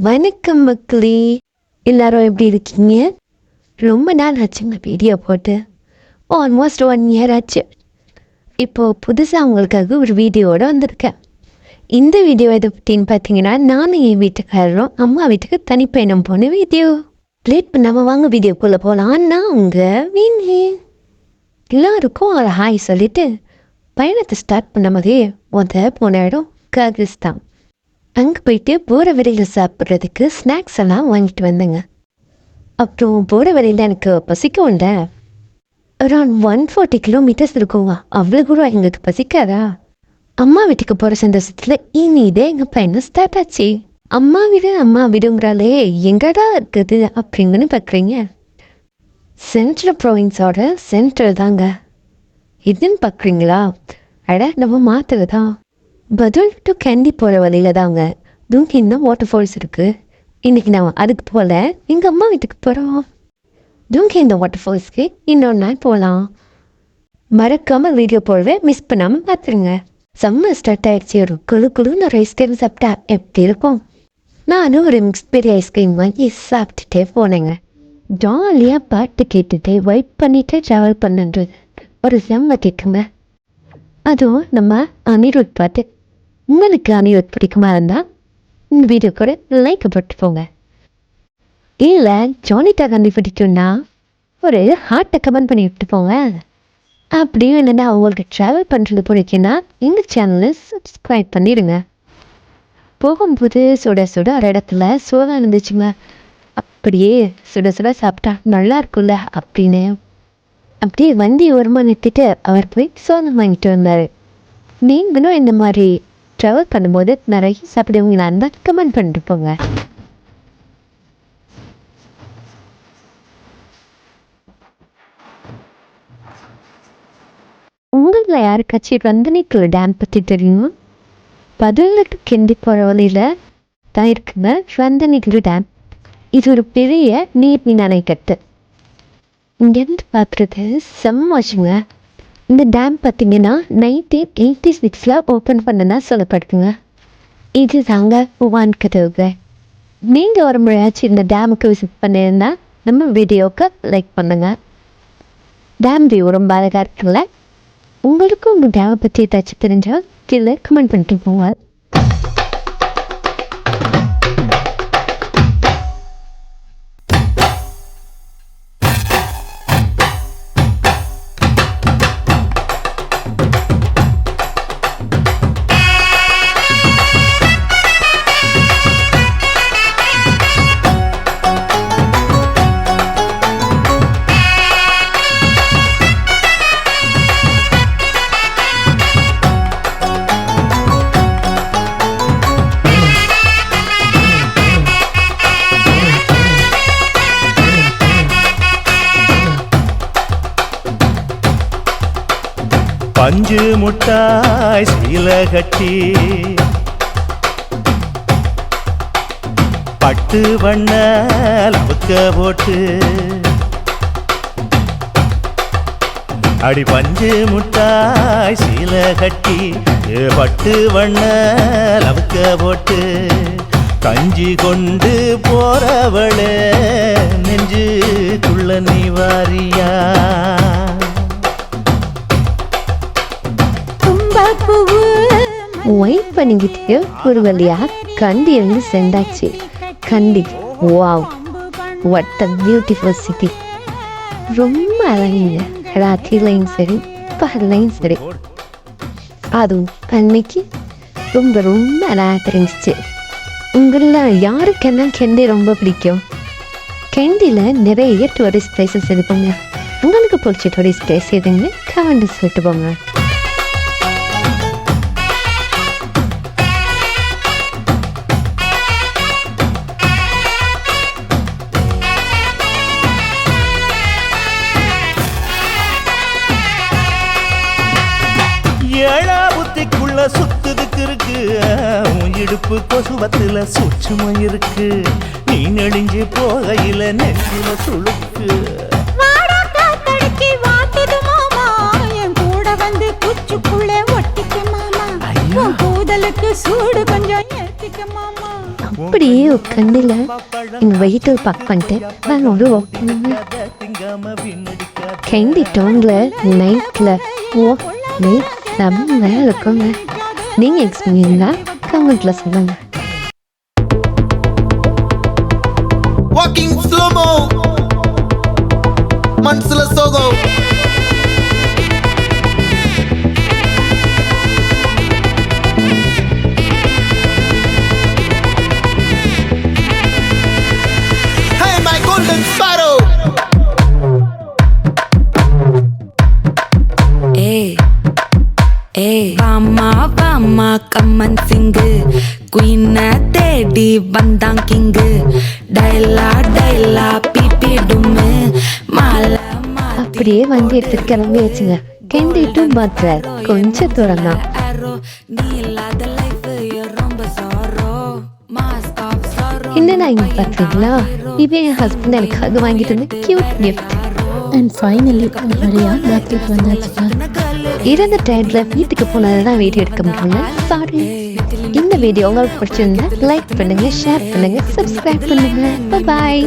வணக்கம் மக்களே, எல்லாரும் எப்படி இருக்கீங்க? ரொம்ப நாள் ஆச்சுங்க வீடியோ போட்டு. ஆல்மோஸ்ட் 1 இயர் ஆச்சு. இப்போது புதுசாக உங்களுக்காக ஒரு வீடியோவோடு வந்திருக்கேன். இந்த வீடியோ எதை பற்றின்னு பார்த்தீங்கன்னா, நானும் என் வீட்டுக்காரரும் அம்மா வீட்டுக்கு தனிப்பயணம் போன வீடியோ. லேட் பண்ணாமல் வாங்க வீடியோக்குள்ளே போகலாம். நான் உங்கள் வீணே எல்லாருக்கும் ஒரு ஹாய் சொல்லிவிட்டு பயணத்தை ஸ்டார்ட் பண்ண மாதிரியே போன இடம் கர்கிஸ்தான். அங்கே போயிட்டு போகிற வழியில் சாப்பிட்றதுக்கு ஸ்நாக்ஸ் எல்லாம் வாங்கிட்டு வந்தேங்க. அப்புறம் போகிற வழியில் எனக்கு பசிக்க உண்டேன். அரௌண்ட் 140 கிலோமீட்டர்ஸ் இருக்குங்க. அவ்வளோ கூட எங்களுக்கு பசிக்காதா? அம்மா வீட்டுக்கு போகிற சந்தோஷத்தில் இனிதே எங்கள் பையனை ஸ்டார்ட் ஆச்சு. அம்மா வீடுங்கிறாலே எங்கடா இருக்குது அப்படிங்கன்னு பார்க்குறீங்க. சென்ட்ரல் ப்ரொவின்ஸோட சென்ட்ரல் தாங்க. இதுன்னு பார்க்குறீங்களா? அட நம்ம மாற்றுறதா. பதில் டு கேண்டி போகிற வழியில் தாங்க தூங்கின் தான் வாட்டர் ஃபால்ஸ் இருக்குது. இன்றைக்கி நான் அதுக்கு போகல, எங்கள் அம்மா வீட்டுக்கு போகிறோம். தூங்கின் வாட்டர் ஃபால்ஸ்க்கு இன்னொரு நாள் போகலாம். மறக்காமல் வீடியோ போடவே மிஸ் பண்ணாமல் பார்த்துருங்க. சம்மர் ஸ்டார்ட் ஆகிடுச்சி. ஒரு குழுன்னு ஒரு ஐஸ்கிரீம் சாப்பிட்டா எப்படி இருக்கும்? நானும் ஒரு மிக்ஸ் பெரிய ஐஸ்கிரீம் வாங்கி சாப்பிட்டுட்டே போனேங்க. ஜாலியாக பாட்டு கேட்டுகிட்டே வெயிட் பண்ணிகிட்டே ட்ராவல் பண்ணுறது ஒரு செம்ம கேட்குங்க. அதுவும் நம்ம அனிருத் பாட்டு. உங்களுக்கு அனிருத் பிடிக்குமா இருந்தால் இந்த வீடியோ கூட லைக் போட்டு போங்க. இல்லை ஜானிட்டா காந்தி பிடிக்கும்னா ஒரு ஹார்ட்டை கமெண்ட் பண்ணி விட்டு போங்க. அப்படியும் இல்லைன்னா அவங்களுக்கு ட்ராவல் பண்ணுறது பிடிக்குன்னா எங்கள் சேனலை சப்ஸ்கிரைப் பண்ணிடுங்க. போகும்போது சுட ஒரு இடத்துல சோளம் இருந்துச்சுங்க. அப்படியே சுட சாப்பிட்டா நல்லா இருக்கும்ல அப்படின்னு அப்படியே வண்டி ஓரமாக நிறுத்திட்டு அவர் போய் சோளம் வாங்கிட்டு வந்தார். நீங்களும் இந்த மாதிரி ட்ராவல் பண்ணும்போது நிறைய சாப்பிடுவீங்களா இருந்தால் கமெண்ட் பண்ணிட்டு போங்க. உங்களில் யாருக்காச்சும் ரந்தனிக்குள்ள டேம் பற்றி தெரியுமா? 18 கிண்டி போகிற வழியில் தான் இருக்குங்க ரந்தனிக்குள்ள டேம். இது ஒரு பெரிய நீர் அணைக்கட்டு. இங்கேருந்து பார்க்குறது செம்மாச்சுங்க. இந்த டேம் பார்த்தீங்கன்னா 1986 ஓப்பன் பண்ணனா சொல்லப்படுதுங்க. இது தாங்க ஒவான் கதவுங்க. நீங்கள் ஒரு முறையாச்சும் இந்த டேமுக்கு விசிட் பண்ணியிருந்தால் நம்ம வீடியோவுக்கு லைக் பண்ணுங்கள். டேம் வியூ ரொம்ப அழகாக இருக்குல்ல? உங்களுக்கும் உங்கள் டேமை பற்றி ஏதாச்சும் தெரிஞ்சால் கீழே கமெண்ட் பண்ணிட்டு போங்க. பஞ்சு முட்டாய் சீல கட்டி பட்டு வண்ண லவுக்க போட்டு அடி பஞ்சு முட்டாய் சீல கட்டி பட்டு வண்ண லவுக்க போட்டு கஞ்சி கொண்டு போறவளே நெஞ்சுக்குள்ள நீ வாரியா? வெயிட் பண்ணிக்கிட்டு ஒரு வழியா கண்டி இருந்து சென்றாச்சு. Kandy, wow, what a beautiful city. ரொம்ப அழகுங்க. ராத்திரிலையும் சரி பகல்லையும் சரி. அதுவும் அன்னைக்கு ரொம்ப அழகாக தெரிஞ்சிச்சு. உங்களில் யாருக்கெல்லாம் கெண்டி ரொம்ப பிடிக்கும்? கெண்டியில் நிறைய டூரிஸ்ட் பிளேசஸ் இருப்போங்க. உங்களுக்கு பிடிச்ச டூரிஸ்ட் பிளேஸ் எதுன்னு கமெண்ட் சொல்லிட்டு போங்க. ஏழா புத்திக்குள்ள சுத்துதுக்கு இருக்கு. இடுப்பு கொசுவத்துல சூட்சமும் இருக்கு. நீ நெளிஞ்சு போகையில நெஞ்சில சுழுக்கு. கூந்தலுக்கு சூடு கொஞ்சம் ஏத்திக்க மாமா. இப்படியே உட்காந்துல எங்கள் வெஹிக்கிள் பார்க் பண்ணிட்டு நான் ஒரு வாக் பண்ணுவேன். கேண்டி டவுனில் நைட்டில் வாக் பண்ணி செம்மையா இருக்குங்க. நீங்கள் எக்ஸ்பீரியன்ஸா கமெண்ட்டில் சொல்லுங்கள். Walking slow-mo Mansala Sogo Hey my golden sparrow வாமா கம்மன் சிங்கு குயின தேடி வந்தான் கிங்கு டைலா பிபிடுமே மாலை அப்படியே வண்டி எடுத்துட்டு கிளம்பி வச்சுங்க. கேண்டி டு மதுரை கொஞ்சம் தூரம் தான். நீ இல்லாத லைஃப் ரொம்ப சாரோ மாஸ்க் ஆஃப் சாரோ என்ன நான் இங்கே பார்த்தீங்களா, இது என் ஹஸ்பண்ட் எனக்காக வாங்கிட்டு வந்து கியூட் கிஃப்ட். அண்ட் ஃபைனலி ஒரு வழியாக பேக்கரிக்கு வந்தாச்சுங்க. இருந்த டைமில் வீட்டுக்கு போனதை தான் வீடியோ எடுக்க முடியல, சாரி. இந்த வீடியோ உங்களுக்கு பிடிச்சிருந்தா லைக் பண்ணுங்கள், ஷேர் பண்ணுங்கள், சப்ஸ்கிரைப் பண்ணுங்கள். பாய்.